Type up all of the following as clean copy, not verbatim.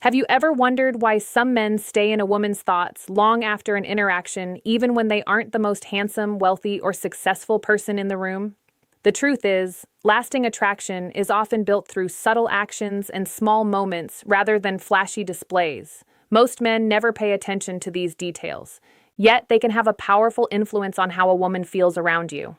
Have you ever wondered why some men stay in a woman's thoughts long after an interaction, even when they aren't the most handsome, wealthy, or successful person in the room? The truth is, lasting attraction is often built through subtle actions and small moments rather than flashy displays. Most men never pay attention to these details, yet they can have a powerful influence on how a woman feels around you.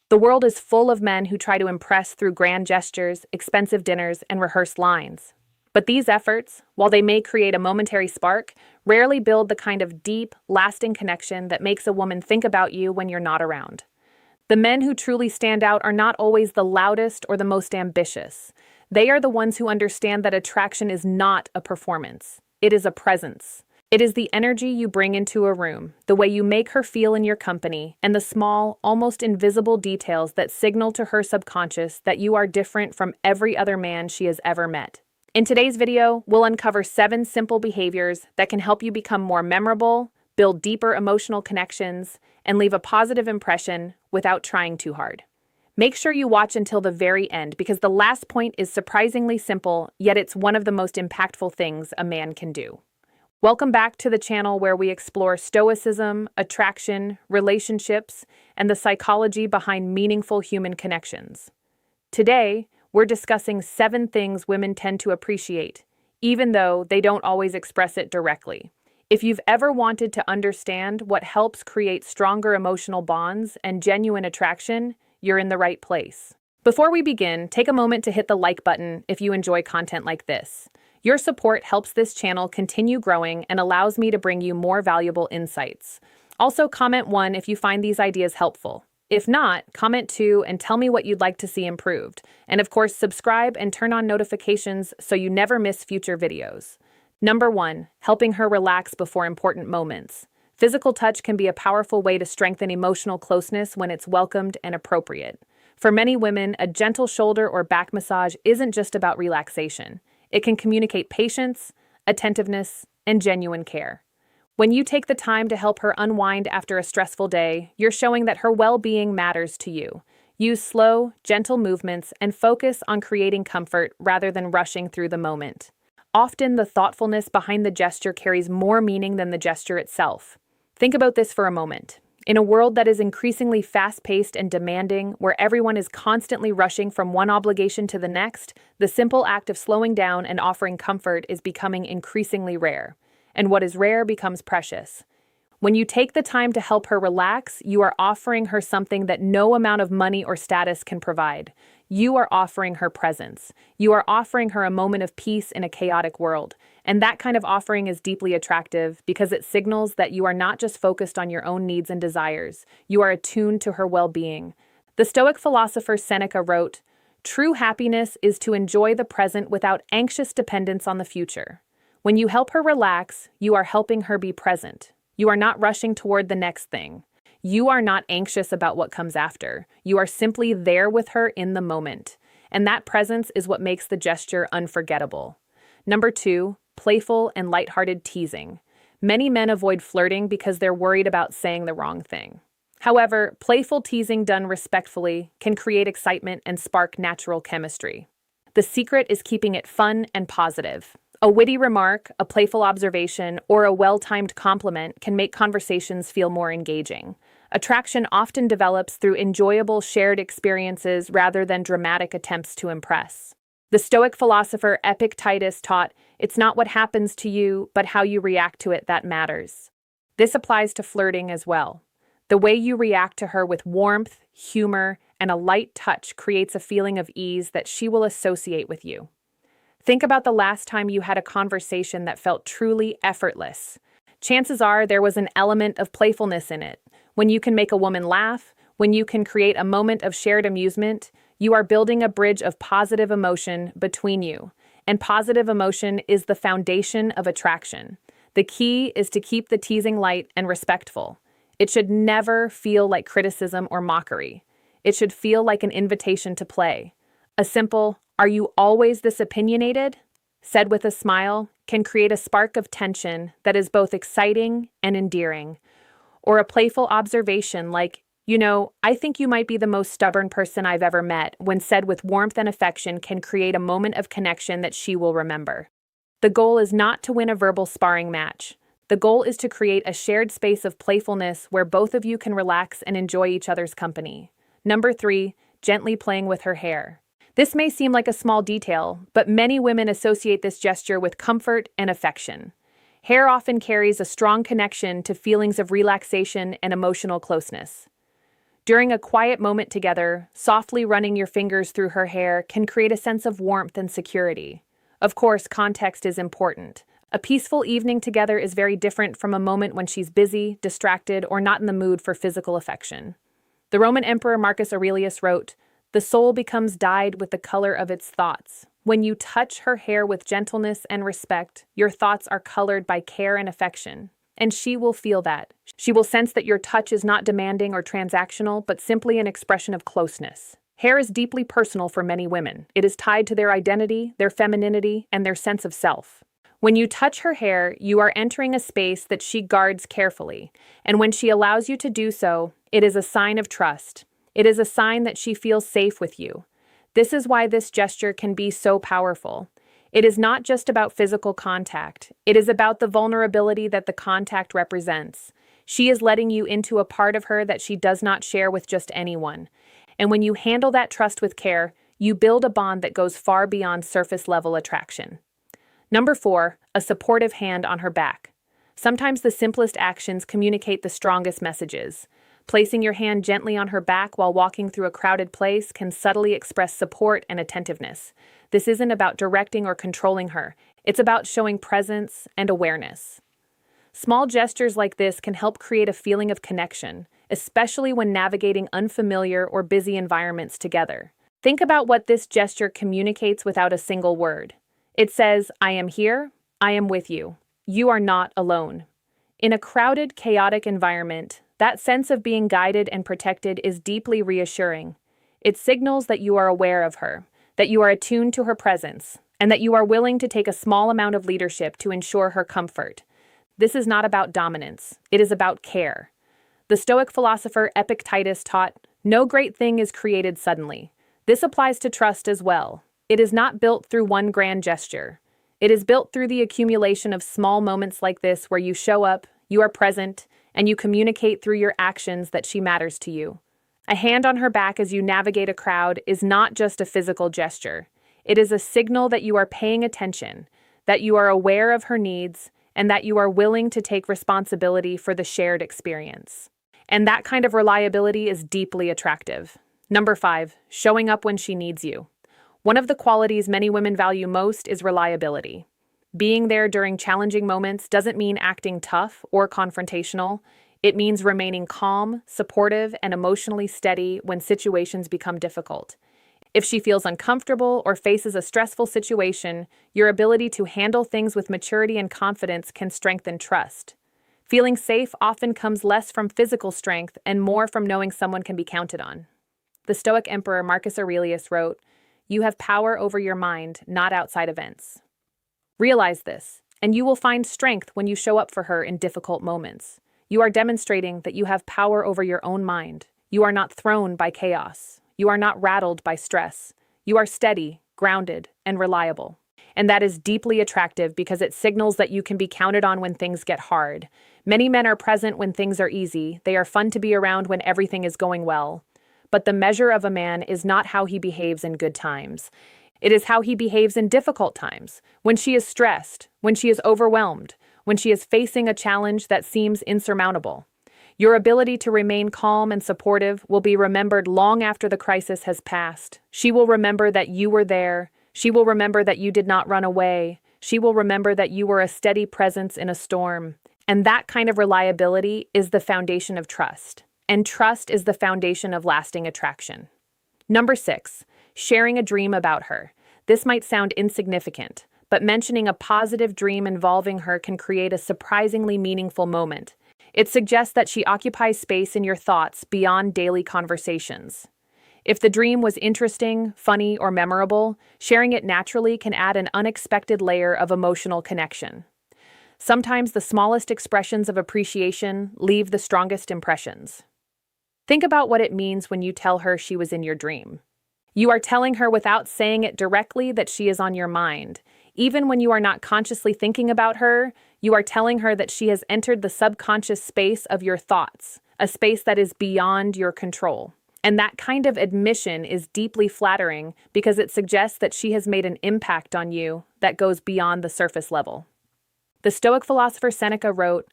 The world is full of men who try to impress through grand gestures, expensive dinners, and rehearsed lines. But these efforts, while they may create a momentary spark, rarely build the kind of deep, lasting connection that makes a woman think about you when you're not around. The men who truly stand out are not always the loudest or the most ambitious. They are the ones who understand that attraction is not a performance. It is a presence. It is the energy you bring into a room, the way you make her feel in your company, and the small, almost invisible details that signal to her subconscious that you are different from every other man she has ever met. In today's video, we'll uncover 7 simple behaviors that can help you become more memorable, build deeper emotional connections, and leave a positive impression without trying too hard. Make sure you watch until the very end because the last point is surprisingly simple, yet it's one of the most impactful things a man can do. Welcome back to the channel where we explore stoicism, attraction, relationships, and the psychology behind meaningful human connections. Today, we're discussing 7 things women tend to appreciate, even though they don't always express it directly. If you've ever wanted to understand what helps create stronger emotional bonds and genuine attraction, you're in the right place. Before we begin, take a moment to hit the like button if you enjoy content like this. Your support helps this channel continue growing and allows me to bring you more valuable insights. Also, comment 1 if you find these ideas helpful. If not, comment 2 and tell me what you'd like to see improved. And of course, subscribe and turn on notifications so you never miss future videos. Number 1, helping her relax before important moments. Physical touch can be a powerful way to strengthen emotional closeness when it's welcomed and appropriate. For many women, a gentle shoulder or back massage isn't just about relaxation. It can communicate patience, attentiveness, and genuine care. When you take the time to help her unwind after a stressful day, you're showing that her well-being matters to you. Use slow, gentle movements and focus on creating comfort rather than rushing through the moment. Often, the thoughtfulness behind the gesture carries more meaning than the gesture itself. Think about this for a moment. In a world that is increasingly fast-paced and demanding, where everyone is constantly rushing from one obligation to the next, the simple act of slowing down and offering comfort is becoming increasingly rare. And what is rare becomes precious. When you take the time to help her relax, you are offering her something that no amount of money or status can provide. You are offering her presence. You are offering her a moment of peace in a chaotic world. And that kind of offering is deeply attractive because it signals that you are not just focused on your own needs and desires. You are attuned to her well-being. The Stoic philosopher Seneca wrote, "True happiness is to enjoy the present without anxious dependence on the future." When you help her relax, you are helping her be present. You are not rushing toward the next thing. You are not anxious about what comes after. You are simply there with her in the moment. And that presence is what makes the gesture unforgettable. Number 2, playful and lighthearted teasing. Many men avoid flirting because they're worried about saying the wrong thing. However, playful teasing done respectfully can create excitement and spark natural chemistry. The secret is keeping it fun and positive. A witty remark, a playful observation, or a well-timed compliment can make conversations feel more engaging. Attraction often develops through enjoyable shared experiences rather than dramatic attempts to impress. The Stoic philosopher Epictetus taught, "It's not what happens to you, but how you react to it that matters." This applies to flirting as well. The way you react to her with warmth, humor, and a light touch creates a feeling of ease that she will associate with you. Think about the last time you had a conversation that felt truly effortless. Chances are there was an element of playfulness in it. When you can make a woman laugh, when you can create a moment of shared amusement, you are building a bridge of positive emotion between you. And positive emotion is the foundation of attraction. The key is to keep the teasing light and respectful. It should never feel like criticism or mockery. It should feel like an invitation to play. A simple, "Are you always this opinionated?" said with a smile can create a spark of tension that is both exciting and endearing. Or a playful observation like, "I think you might be the most stubborn person I've ever met," when said with warmth and affection can create a moment of connection that she will remember. The goal is not to win a verbal sparring match. The goal is to create a shared space of playfulness where both of you can relax and enjoy each other's company. Number 3, gently playing with her hair. This may seem like a small detail, but many women associate this gesture with comfort and affection. Hair often carries a strong connection to feelings of relaxation and emotional closeness. During a quiet moment together, softly running your fingers through her hair can create a sense of warmth and security. Of course, context is important. A peaceful evening together is very different from a moment when she's busy, distracted, or not in the mood for physical affection. The Roman Emperor Marcus Aurelius wrote, "The soul becomes dyed with the color of its thoughts." When you touch her hair with gentleness and respect, your thoughts are colored by care and affection. And she will feel that. She will sense that your touch is not demanding or transactional, but simply an expression of closeness. Hair is deeply personal for many women. It is tied to their identity, their femininity, and their sense of self. When you touch her hair, you are entering a space that she guards carefully. And when she allows you to do so, it is a sign of trust. It is a sign that she feels safe with you. This is why this gesture can be so powerful. It is not just about physical contact. It is about the vulnerability that the contact represents. She is letting you into a part of her that she does not share with just anyone. And when you handle that trust with care, you build a bond that goes far beyond surface-level attraction. Number 4, a supportive hand on her back. Sometimes the simplest actions communicate the strongest messages. Placing your hand gently on her back while walking through a crowded place can subtly express support and attentiveness. This isn't about directing or controlling her. It's about showing presence and awareness. Small gestures like this can help create a feeling of connection, especially when navigating unfamiliar or busy environments together. Think about what this gesture communicates without a single word. It says, "I am here, I am with you. You are not alone." In a crowded, chaotic environment, that sense of being guided and protected is deeply reassuring. It signals that you are aware of her, that you are attuned to her presence, and that you are willing to take a small amount of leadership to ensure her comfort. This is not about dominance. It is about care. The Stoic philosopher Epictetus taught, "No great thing is created suddenly." This applies to trust as well. It is not built through one grand gesture. It is built through the accumulation of small moments like this where you show up, you are present, and you communicate through your actions that she matters to you. A hand on her back as you navigate a crowd is not just a physical gesture. It is a signal that you are paying attention, that you are aware of her needs, and that you are willing to take responsibility for the shared experience. And that kind of reliability is deeply attractive. Number 5, showing up when she needs you. One of the qualities many women value most is reliability. Being there during challenging moments doesn't mean acting tough or confrontational. It means remaining calm, supportive, and emotionally steady when situations become difficult. If she feels uncomfortable or faces a stressful situation, your ability to handle things with maturity and confidence can strengthen trust. Feeling safe often comes less from physical strength and more from knowing someone can be counted on. The Stoic Emperor Marcus Aurelius wrote, "You have power over your mind, not outside events." Realize this, and you will find strength when you show up for her in difficult moments. You are demonstrating that you have power over your own mind. You are not thrown by chaos. You are not rattled by stress. You are steady, grounded, and reliable. And that is deeply attractive because it signals that you can be counted on when things get hard. Many men are present when things are easy. They are fun to be around when everything is going well. But the measure of a man is not how he behaves in good times. It is how he behaves in difficult times, when she is stressed, when she is overwhelmed, when she is facing a challenge that seems insurmountable. Your ability to remain calm and supportive will be remembered long after the crisis has passed. She will remember that you were there. She will remember that you did not run away. She will remember that you were a steady presence in a storm. And that kind of reliability is the foundation of trust. And trust is the foundation of lasting attraction. Number 6, sharing a dream about her. This might sound insignificant, but mentioning a positive dream involving her can create a surprisingly meaningful moment. It suggests that she occupies space in your thoughts beyond daily conversations. If the dream was interesting, funny, or memorable, sharing it naturally can add an unexpected layer of emotional connection. Sometimes the smallest expressions of appreciation leave the strongest impressions. Think about what it means when you tell her she was in your dream. You are telling her without saying it directly that she is on your mind. Even when you are not consciously thinking about her, you are telling her that she has entered the subconscious space of your thoughts, a space that is beyond your control. And that kind of admission is deeply flattering because it suggests that she has made an impact on you that goes beyond the surface level. The Stoic philosopher Seneca wrote,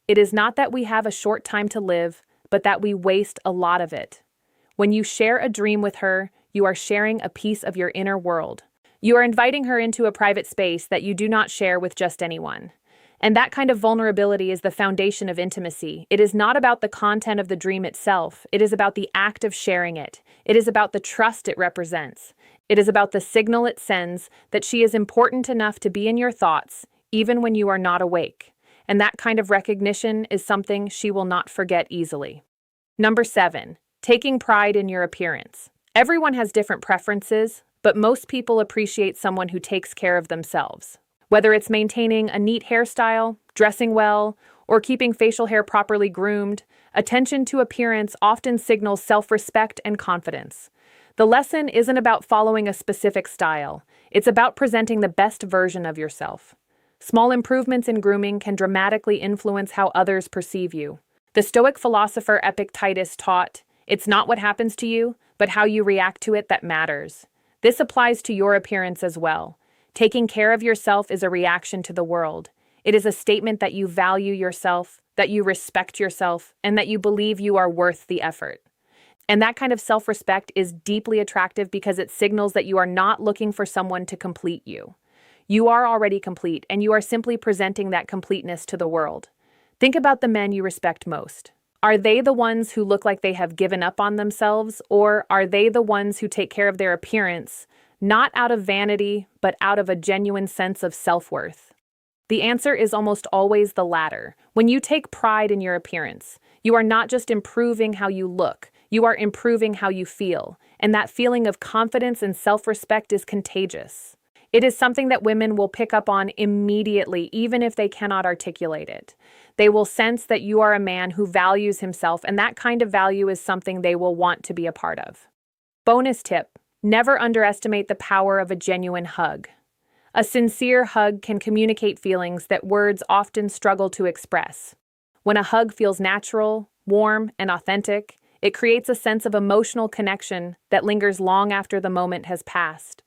"It is not that we have a short time to live, but that we waste a lot of it." When you share a dream with her, you are sharing a piece of your inner world. You are inviting her into a private space that you do not share with just anyone. And that kind of vulnerability is the foundation of intimacy. It is not about the content of the dream itself. It is about the act of sharing it. It is about the trust it represents. It is about the signal it sends that she is important enough to be in your thoughts, even when you are not awake. And that kind of recognition is something she will not forget easily. Number 7, taking pride in your appearance. Everyone has different preferences, but most people appreciate someone who takes care of themselves. Whether it's maintaining a neat hairstyle, dressing well, or keeping facial hair properly groomed, attention to appearance often signals self-respect and confidence. The lesson isn't about following a specific style. It's about presenting the best version of yourself. Small improvements in grooming can dramatically influence how others perceive you. The Stoic philosopher Epictetus taught, "It's not what happens to you, but how you react to it that matters." This applies to your appearance as well. Taking care of yourself is a reaction to the world. It is a statement that you value yourself, that you respect yourself, and that you believe you are worth the effort. And that kind of self-respect is deeply attractive because it signals that you are not looking for someone to complete you. You are already complete, and you are simply presenting that completeness to the world. Think about the men you respect most. Are they the ones who look like they have given up on themselves, or are they the ones who take care of their appearance, not out of vanity, but out of a genuine sense of self-worth? The answer is almost always the latter. When you take pride in your appearance, you are not just improving how you look, you are improving how you feel, and that feeling of confidence and self-respect is contagious. It is something that women will pick up on immediately, even if they cannot articulate it. They will sense that you are a man who values himself, and that kind of value is something they will want to be a part of. Bonus tip: never underestimate the power of a genuine hug. A sincere hug can communicate feelings that words often struggle to express. When a hug feels natural, warm, and authentic, it creates a sense of emotional connection that lingers long after the moment has passed.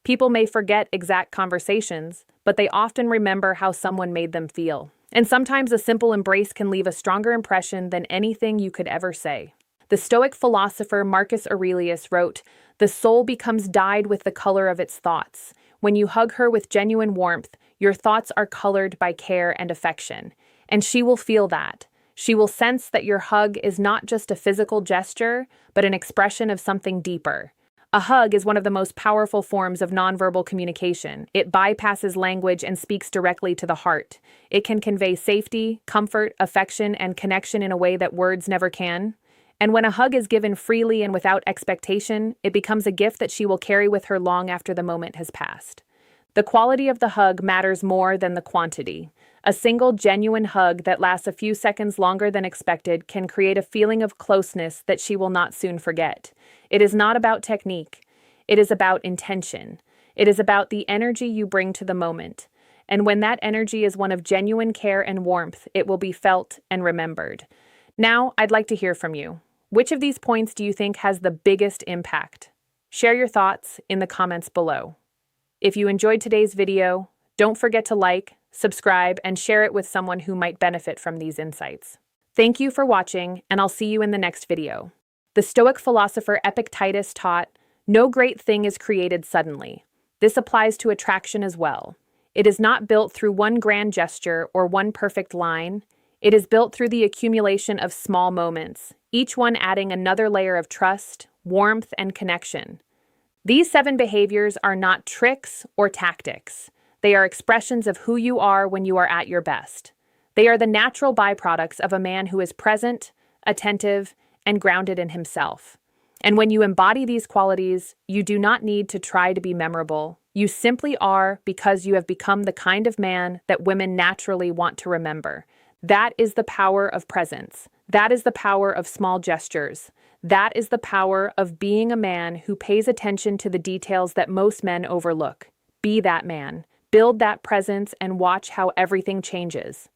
People may forget exact conversations, but they often remember how someone made them feel. And sometimes a simple embrace can leave a stronger impression than anything you could ever say. The Stoic philosopher Marcus Aurelius wrote, "The soul becomes dyed with the color of its thoughts. When you hug her with genuine warmth, your thoughts are colored by care and affection. And she will feel that. She will sense that your hug is not just a physical gesture, but an expression of something deeper." A hug is one of the most powerful forms of nonverbal communication. It bypasses language and speaks directly to the heart. It can convey safety, comfort, affection, and connection in a way that words never can. And when a hug is given freely and without expectation, it becomes a gift that she will carry with her long after the moment has passed. The quality of the hug matters more than the quantity. A single genuine hug that lasts a few seconds longer than expected can create a feeling of closeness that she will not soon forget. It is not about technique. It is about intention. It is about the energy you bring to the moment. And when that energy is one of genuine care and warmth, it will be felt and remembered. Now, I'd like to hear from you. Which of these points do you think has the biggest impact? Share your thoughts in the comments below. If you enjoyed today's video, don't forget to like, subscribe, and share it with someone who might benefit from these insights. Thank you for watching, and I'll see you in the next video. The Stoic philosopher Epictetus taught, "No great thing is created suddenly." This applies to attraction as well. It is not built through one grand gesture or one perfect line. It is built through the accumulation of small moments, each one adding another layer of trust, warmth, and connection. These 7 behaviors are not tricks or tactics. They are expressions of who you are when you are at your best. They are the natural byproducts of a man who is present, attentive, and grounded in himself. And when you embody these qualities, you do not need to try to be memorable. You simply are because you have become the kind of man that women naturally want to remember. That is the power of presence. That is the power of small gestures. That is the power of being a man who pays attention to the details that most men overlook. Be that man. Build that presence and watch how everything changes.